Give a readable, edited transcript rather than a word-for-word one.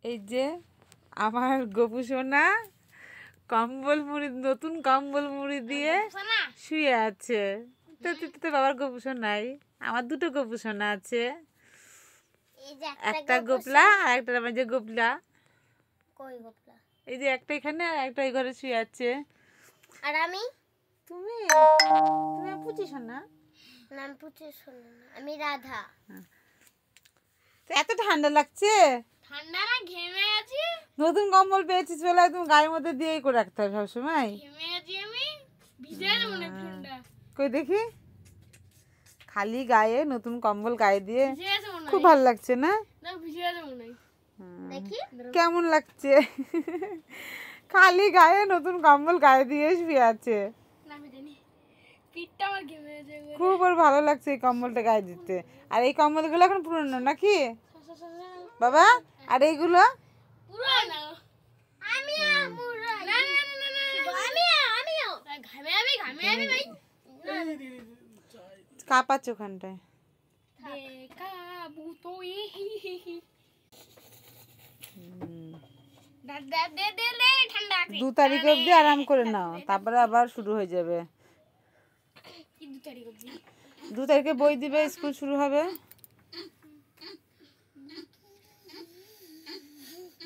এই যে আমার গপু সোনা কম্বল মুড়ি, নতুন কম্বল মুড়ি দিয়ে শুয়ে আছে। তো বাবার গপু সোনাই, আমার দুটো গপু সোনা আছে, একটা গোপলা আর একটা আমার যে গোপলা। এই যে একটা এখানে আর একটা ওই ঘরে শুয়ে আছে। আর আমি? তুমি তুমি পুচি সোনা? না, আমি পুচি সোনা না, আমি রাধা। তো এত ঠান্ডা লাগছে? ঠান্ডা না, ঘেমে আছি। নতুন কম্বল পেয়েছিস বলে একদম গায়ের মধ্যে দিয়েই করে রাখতে হবে সবসময়। ঘেমে আছি আমি, ভিজে যাবো না ঠান্ডা। কই দেখি, খালি গায়ে নতুন কম্বল গায়ে দিয়ে ভিজে গেছে মনে হয়। খুব ভালো লাগছে না? না, ভিজে গেছে মনে হয়। দেখি কেমন লাগছে? খালি গায়ে নতুন কম্বল গায়ে দিয়ে শুয়ে আছে। না, আমি জানি পিঠটা আমার ঘেমে গেছে। খুব ওর ভালো লাগছে এই কম্বলটা গায়ে দিতে। আর এই কম্বলগুলো এখন পুরনো নাকি বাবা? আর এইগুলো পুরানো। আমিও পুরানো। না না না না, আমিও ঘামে আমি ভাই। কাঁপাচ্ছে ওখানটায়। দেখাবো তো ঠান্ডা 2 তারিখ অবধি আরাম করে নাও, তারপরে আবার শুরু হয়ে যাবে। 2 তারিখ অবধি? 2 তারিখে বই দিবে, স্কুল শুরু হবে।